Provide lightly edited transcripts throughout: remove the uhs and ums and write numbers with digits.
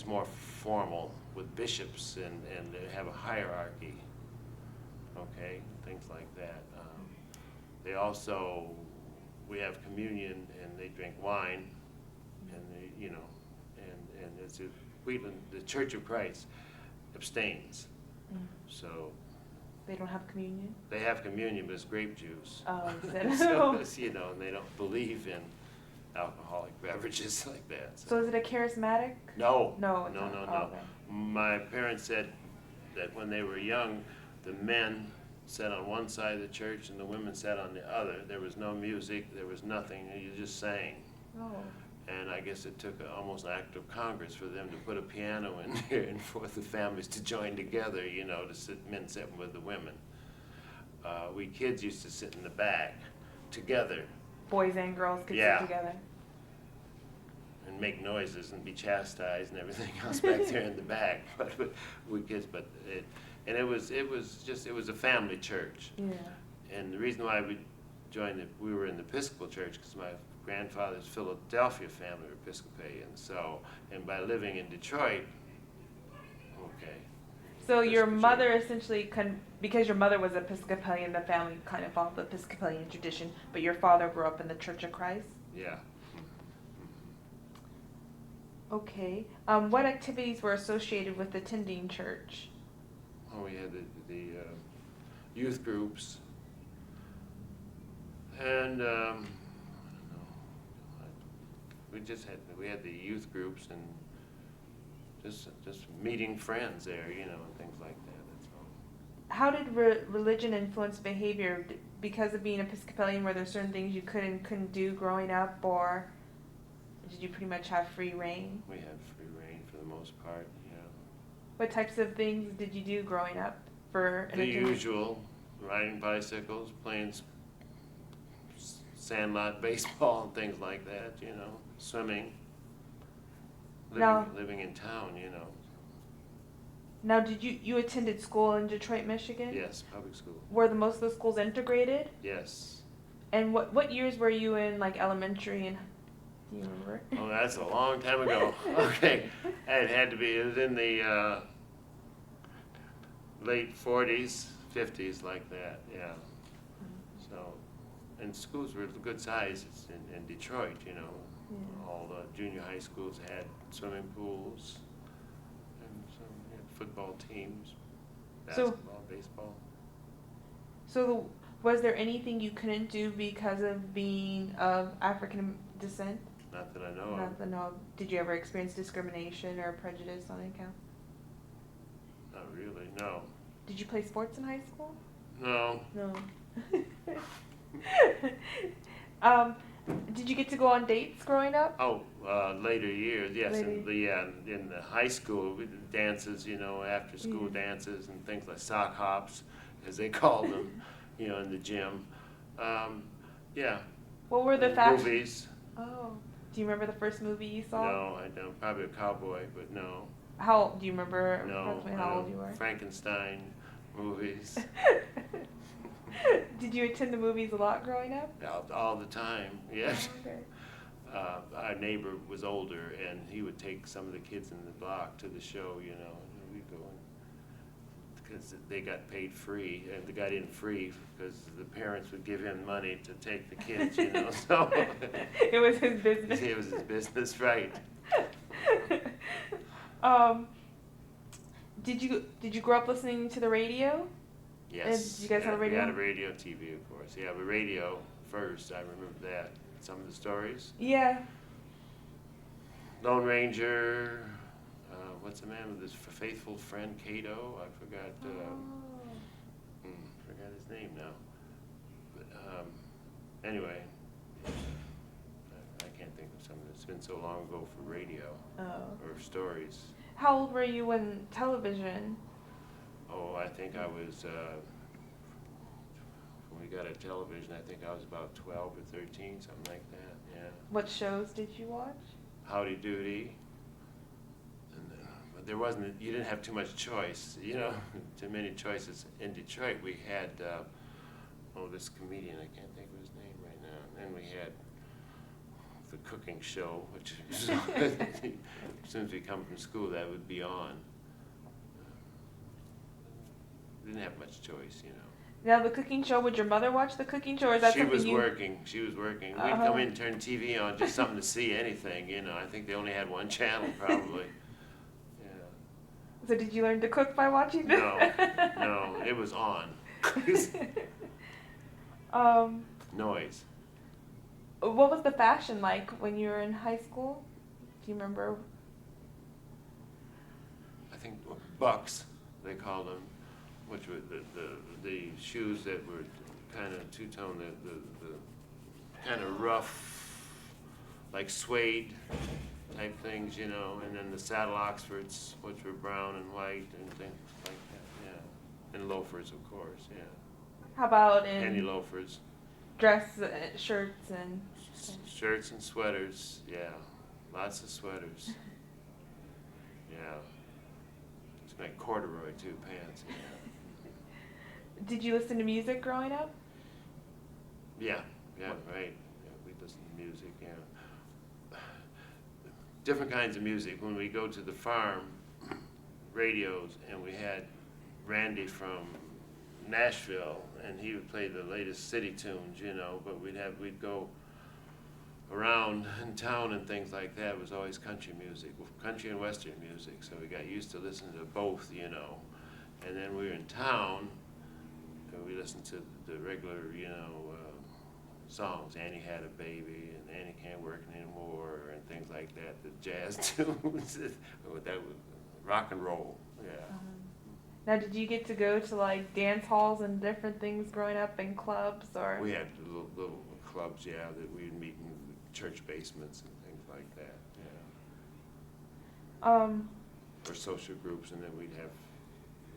is more formal with bishops and they have a hierarchy, okay, things like that. They also, we have communion and they drink wine, and they, you know, and it's a, the Church of Christ abstains. So they don't have communion? they have communion, but it's grape juice. Oh, so it's, you know, and they don't believe in alcoholic beverages like that. So is it a charismatic? No. No. No. Oh, okay. My parents said that when they were young, the men sat on one side of the church and the women sat on the other. There was no music, there was nothing, you just sang. Oh. And I guess it took almost an act of Congress for them to put a piano in there and for the families to join together, you know, to sit, men sitting with the women. We kids used to sit in the back together. Boys and girls could sit together. And make noises and be chastised and everything else back there in the back. But we kids, but it was a family church. Yeah. And the reason why we joined we were in the Episcopal church because my grandfather's Philadelphia family were Episcopalian. So, and by living in Detroit, okay. So your mother essentially, because your mother was Episcopalian, the family kind of followed the Episcopalian tradition, but your father grew up in the Church of Christ? Yeah. Okay. What activities were associated with attending church? Oh, we had the youth groups, and I don't know. We had the youth groups and just meeting friends there, you know, and things like that. That's all. How did religion influence behavior? Because of being Episcopalian, were there certain things you could and couldn't do growing up, or did you pretty much have free reign? We had free reign for the most part, yeah. What types of things did you do growing up for the usual, riding bicycles, playing sandlot baseball and things like that, you know, swimming, living in town, you know. Now, did you attended school in Detroit, Michigan? Yes, public school. Were most of the schools integrated? Yes. And what years were you in, like elementary and? Do you remember? Oh, that's a long time ago. Okay, it had to be. It was in the late 40s, 50s, like that. Yeah. So, and schools were good sizes in Detroit. You know, all the junior high schools had swimming pools, and some had football teams, basketball, baseball. So, was there anything you couldn't do because of being of African descent? Not that I know of. Not that I know of. Did you ever experience discrimination or prejudice on account? Not really, no. Did you play sports in high school? No. No. Did you get to go on dates growing up? Oh, later years, yes. Later. In the high school, we did dances, you know, after school dances and things like sock hops, as they called them, you know, in the gym. Yeah. What were the fashion? Movies. Oh. Do you remember the first movie you saw? No, I don't. Probably a cowboy, but no. How do you remember? No. How old you were? Frankenstein movies. Did you attend the movies a lot growing up? All the time, yes. Oh, okay. Our neighbor was older, and he would take some of the kids in the block to the show, you know, and we'd go because they got paid free, and the guy didn't free because the parents would give him money to take the kids, you know, so. It was his business. It was his business, right. Did you grow up listening to the radio? Yes. And did you guys have a radio? We had a radio, TV, of course. Yeah, but radio first, I remember that. Some of the stories. Yeah. Lone Ranger, what's the man with his faithful friend, Cato? I forgot, forgot his name now. But anyway, I can't think of something. It's been so long ago for radio or stories. How old were you when television? Oh, I think I was, when we got a television, I think I was about 12 or 13, something like that, yeah. What shows did you watch? Howdy Doody. And, but there wasn't, you didn't have too much choice, you know, too many choices. In Detroit, we had, this comedian, I can't think of his name right now. And then we had the cooking show, which as soon as we come from school, that would be on. Didn't have much choice, you know. Now, the cooking show, would your mother watch the cooking show, or is that She something was you... working. She was working. We'd come in and turn TV on, just something to see anything, you know. I think they only had one channel, probably. Yeah. So did you learn to cook by watching this? No, it was on. Noise. What was the fashion like when you were in high school? Do you remember? I think bucks, they called them, which were the shoes that were kind of two-tone, the kind of rough, like suede type things, you know, and then the saddle Oxfords, which were brown and white and things like that, yeah. And loafers, of course, yeah. How about in Penny loafers. dress, shirts and... Shirts and sweaters, yeah. Lots of sweaters. Yeah. It's like corduroy, too, pants, yeah. Did you listen to music growing up? Yeah, right. Yeah, we listen to music, yeah. Different kinds of music. When we go to the farm, radios, and we had Randy from Nashville, and he would play the latest city tunes, you know, but we'd go around in town and things like that. It was always country music, country and western music, so we got used to listening to both, you know. And then we were in town, and we listened to the regular, you know, songs. Annie Had a Baby, and Annie Can't Work Anymore, and things like that, the jazz tunes, that was rock and roll, yeah. Now, did you get to go to like dance halls and different things growing up in clubs, or? We had little clubs, yeah, that we'd meet in church basements and things like that, yeah. Or social groups, and then we'd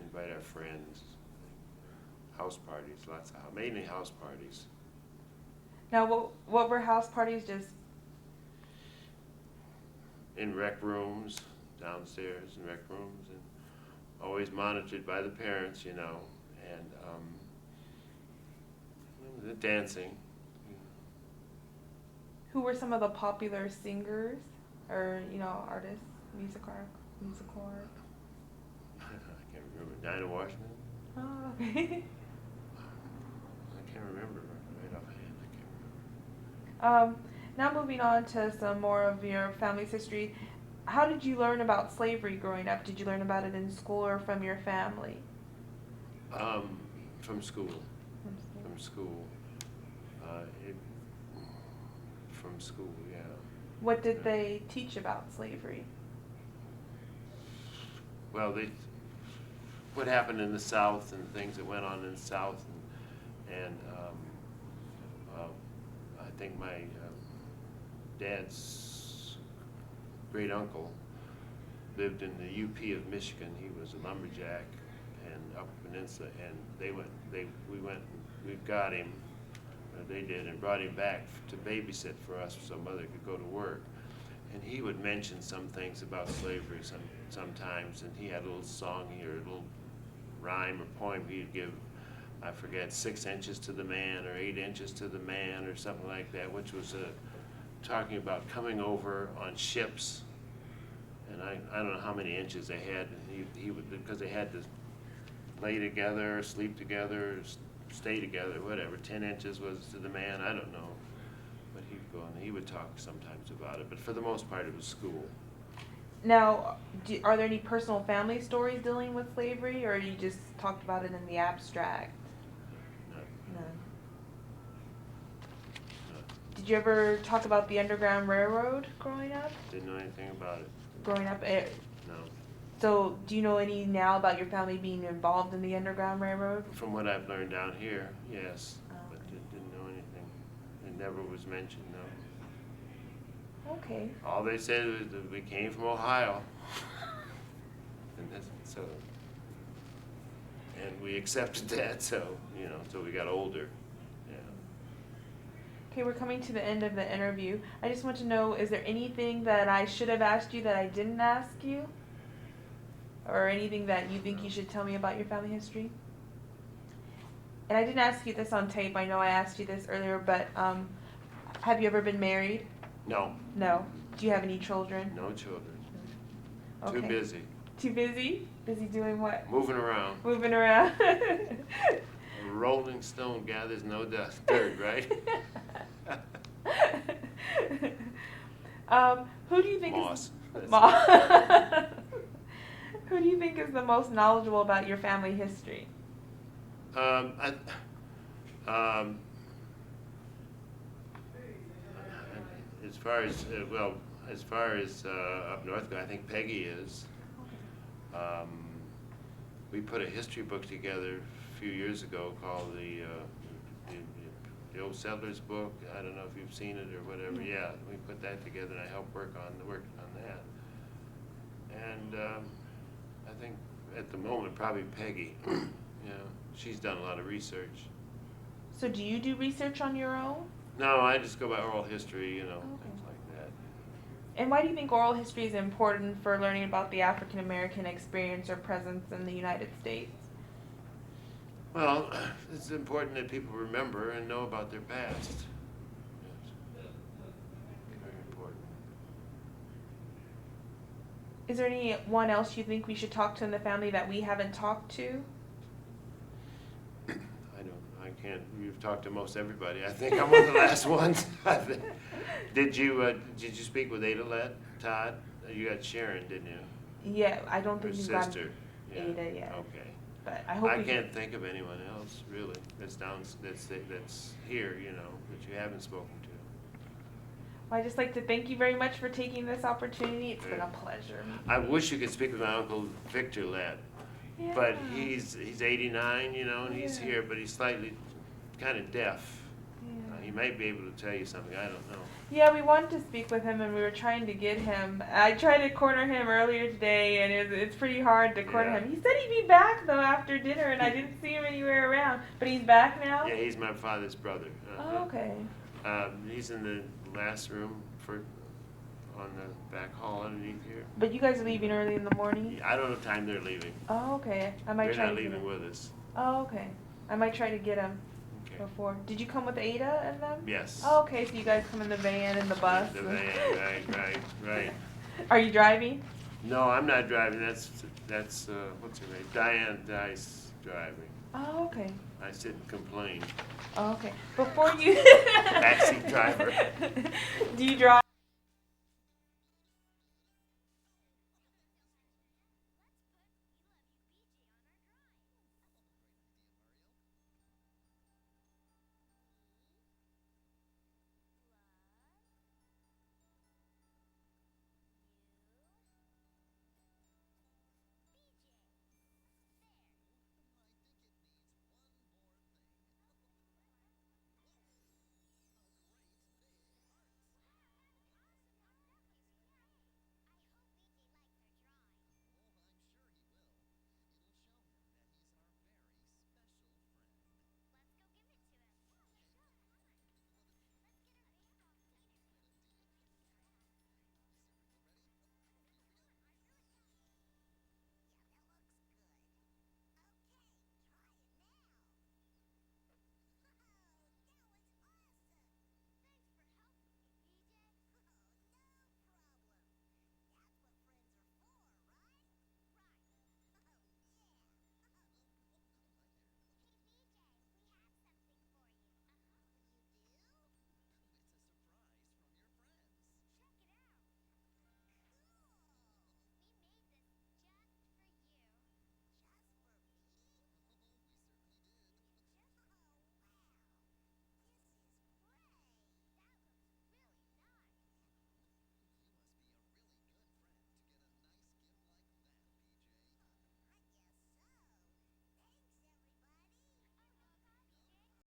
invite our friends. House parties, mainly house parties. Now, what were house parties? Just in rec rooms, downstairs in rec rooms, and always monitored by the parents, you know, and the dancing. Who were some of the popular singers, or you know, artists, musical art? I can't remember. Dinah Washington. Oh, okay. I can't remember right offhand. I can't remember. Now moving on to some more of your family's history. How did you learn about slavery growing up? Did you learn about it in school or from your family? From school. From school. From school, yeah. What did they teach about slavery? Well, what happened in the South and things that went on in the South, and I think my dad's great uncle lived in the UP of Michigan. He was a lumberjack and Upper Peninsula, and we got him, they did, and brought him back to babysit for us so Mother could go to work. And he would mention some things about slavery sometimes, and he had a little song here, a little rhyme or poem he'd give, I forget, 6 inches to the man or 8 inches to the man or something like that, which was talking about coming over on ships. And I don't know how many inches they had, and he would, because they had to lay together, sleep together, stay together, whatever. 10 inches was to the man, I don't know. But he'd go and he would talk sometimes about it, but for the most part it was school. Now, are there any personal family stories dealing with slavery, or you just talked about it in the abstract? No. Did you ever talk about the Underground Railroad growing up? Didn't know anything about it. Growing up? No. So, do you know any now about your family being involved in the Underground Railroad? From what I've learned down here, yes, but didn't know anything. It never was mentioned, no. Okay. All they said was that we came from Ohio. And we accepted that, so we got older. Yeah. Okay, we're coming to the end of the interview. I just want to know, is there anything that I should have asked you that I didn't ask you? Or anything that you think you should tell me about your family history? And I didn't ask you this on tape. I know I asked you this earlier, but have you ever been married? No, No. Do you have any children? no children. Okay. Too busy. Too busy? Busy doing what? Moving around. Moving around. A rolling stone gathers no dust, dirt, right? Who do you think Moss. is That's Who do you think is the most knowledgeable about your family history? As far as up north, I think Peggy is. We put a history book together a few years ago called the Old Settlers Book. I don't know if you've seen it or whatever. Yeah, we put that together, and I helped work on that. And I think at the moment probably Peggy. She's done a lot of research. So do you do research on your own? No, I just go by oral history, Okay. things like that. And why do you think oral history is important for learning about the African American experience or presence in the United States? Well, it's important that people remember and know about their past. Yes. Very important. Is there anyone else you think we should talk to in the family that we haven't talked to? I can't. You've talked to most everybody. I think I'm one of the last ones. Did you speak with Ada, Lett, Todd? You got Sharon, didn't you? Yeah, I don't Her think we've got sister. Yeah. Ada yet. Okay. But I hope I we can't think of anyone else really that's here, that you haven't spoken to. Well, I'd just like to thank you very much for taking this opportunity. It's been a pleasure. I wish you could speak with my uncle Victor Lett, Yeah. but he's 89, and he's Yeah. here, but he's slightly kind of deaf. Yeah. He might be able to tell you something. I don't know. Yeah, we wanted to speak with him, and we were trying to get him. I tried to corner him earlier today, and it's pretty hard to corner Yeah. him. He said he'd be back, though, after dinner, and I didn't see him anywhere around. But he's back now? Yeah, he's my father's brother. Oh, okay. He's in the last room on the back hall underneath here. But you guys are leaving early in the morning? Yeah, I don't know what time they're leaving. Oh, okay. I might They're try not to get leaving him. with us. Oh, okay. I might try to get him Okay. before. Did you come with Ada and them? Yes. Oh, okay. So you guys come in the van and the bus. The and- van, right. Are you driving? No, I'm not driving. That's what's her name? Deanda's driving. Oh, okay. I sit and complain. Oh, okay. Before you. Backseat driver. Do you drive?